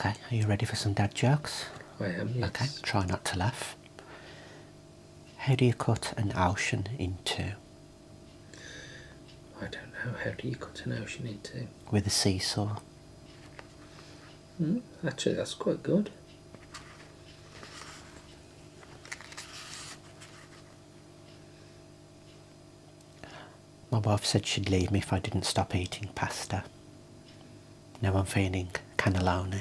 Okay, are you ready for some dad jokes? I am, yes. Okay, try not to laugh. How do you cut an ocean in two? I don't know. How do you cut an ocean in two? With a seesaw. Actually, that's quite good. My wife said she'd leave me if I didn't stop eating pasta. Now I'm feeling cannelloni.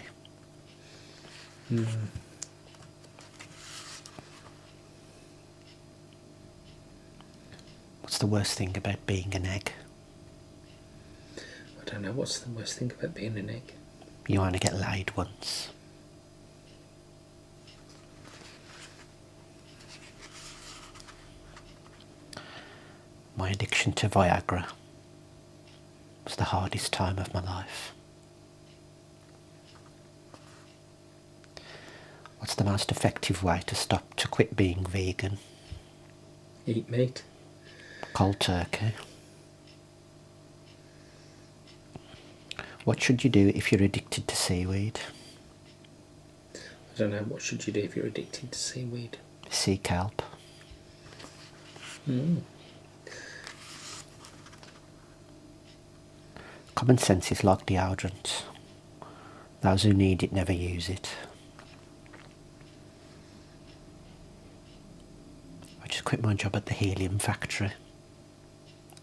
What's the worst thing about being an egg? I don't know. What's the worst thing about being an egg? You only get laid once. My addiction to Viagra was the hardest time of my life. What's the most effective way to quit being vegan? Eat meat. Cold turkey. What should you do if you're addicted to seaweed? I don't know. What should you do if you're addicted to seaweed? Sea kelp. Common sense is like deodorant. Those who need it never use it. I just quit my job at the helium factory.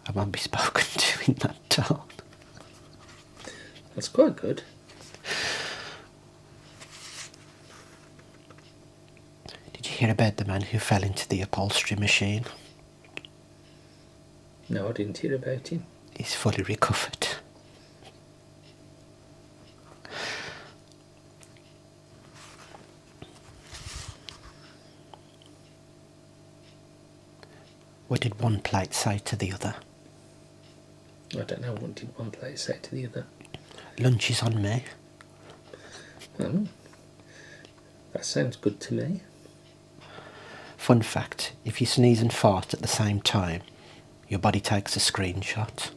I won't be spoken to in that tone. That's quite good. Did you hear about the man who fell into the upholstery machine? No, I didn't hear about him. He's fully recovered. What did one plate say to the other? I don't know. What did one plate say to the other? Lunch is on me. Oh, that sounds good to me. Fun fact, if you sneeze and fart at the same time, your body takes a screenshot.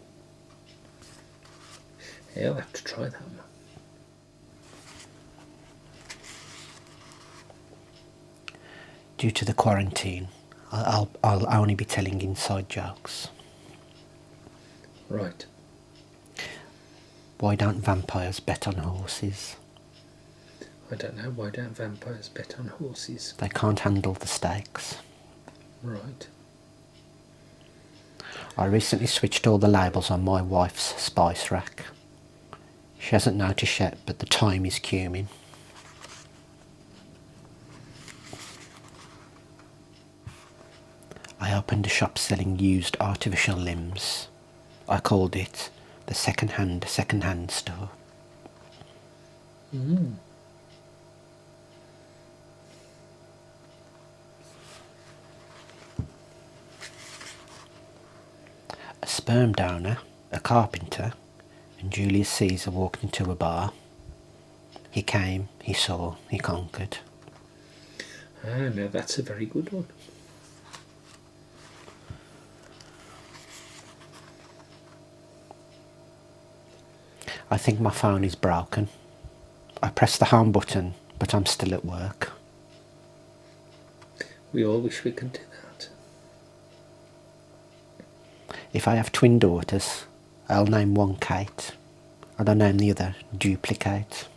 Yeah, I'll have to try that. Due to the quarantine, I'll only be telling inside jokes. Right. Why don't vampires bet on horses? I don't know. Why don't vampires bet on horses? They can't handle the stakes. Right. I recently switched all the labels on my wife's spice rack. She hasn't noticed yet, but the thyme is cumin. I opened a shop selling used artificial limbs. I called it the second-hand store. A sperm donor, a carpenter, and Julius Caesar walked into a bar. He came, he saw, he conquered. Ah, now that's a very good one. I think my phone is broken. I pressed the home button, but I'm still at work. We all wish we could do that. If I have twin daughters, I'll name one Kate, and I'll name the other Duplicate.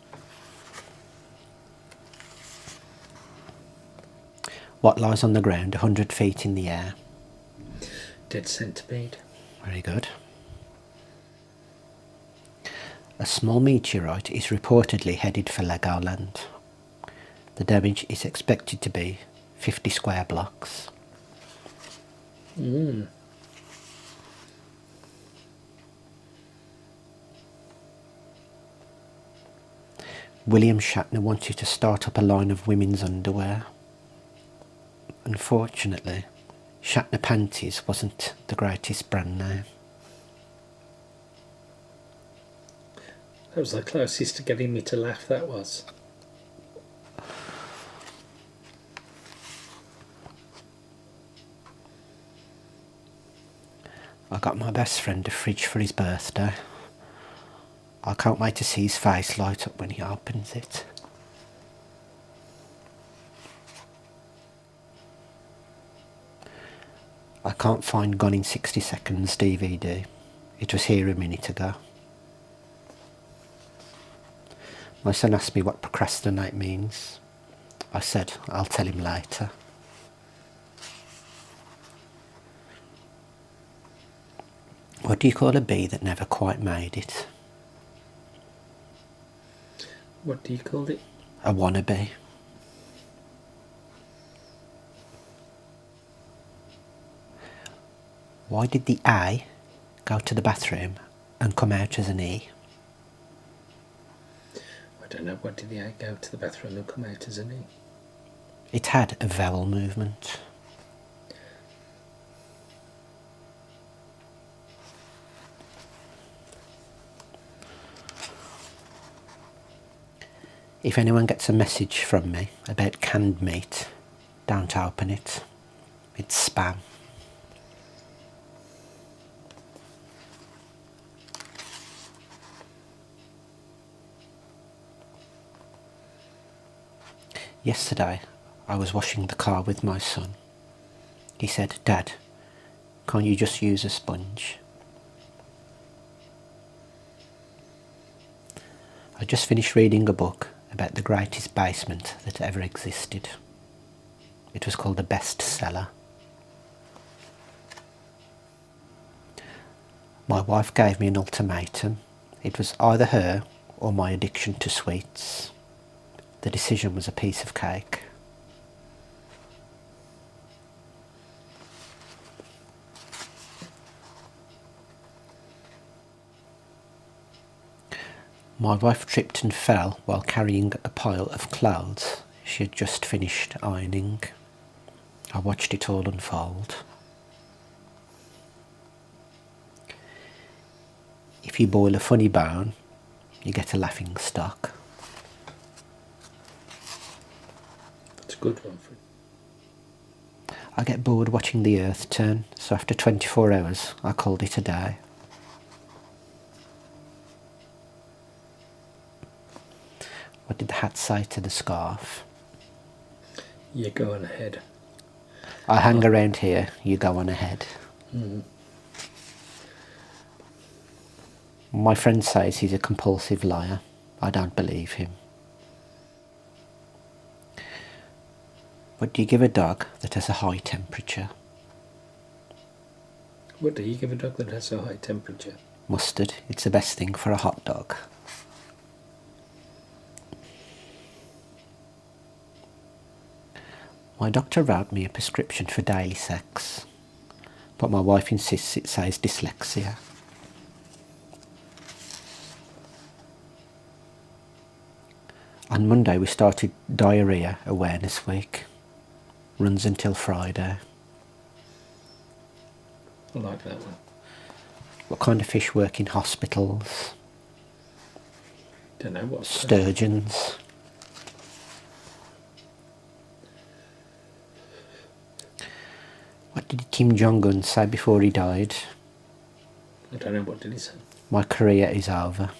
What lies on the ground 100 feet in the air? Dead centipede. Very good. A small meteorite is reportedly headed for Legoland. The damage is expected to be 50 square blocks. William Shatner wanted to start up a line of women's underwear. Unfortunately, Shatner Panties wasn't the greatest brand name. That was the closest to getting me to laugh, that was. I got my best friend a fridge for his birthday. I can't wait to see his face light up when he opens it. I can't find Gone in 60 Seconds DVD. It was here a minute ago. My son asked me what procrastinate means. I said I'll tell him later. What do you call a bee that never quite made it? What do you call it? A wannabe. Why did the A go to the bathroom and come out as an E? I don't know. What did the A go to the bathroom and come out as an E? It had a vowel movement. If anyone gets a message from me about canned meat, don't open it. It's spam. Yesterday, I was washing the car with my son. He said, "Dad, can't you just use a sponge?" I just finished reading a book about the greatest basement that ever existed. It was called a bestseller. My wife gave me an ultimatum. It was either her or my addiction to sweets. The decision was a piece of cake. My wife tripped and fell while carrying a pile of clothes she had just finished ironing. I watched it all unfold. If you boil a funny bone, you get a laughing stock. It's a good one. I get bored watching the earth turn, so after 24 hours I called it a day. What did the hat say to the scarf? You go on ahead. I hang around here, you go on ahead. My friend says he's a compulsive liar. I don't believe him. What do you give a dog that has a high temperature? What do you give a dog that has a high temperature? Mustard. It's the best thing for a hot dog. My doctor wrote me a prescription for daily sex, but my wife insists it says dyslexia. On Monday we started Diarrhea Awareness Week. Runs until Friday. I like that one. What kind of fish work in hospitals? Don't know what. Sturgeons. What did Kim Jong-un say before he died? I don't know, what did he say? My career is over.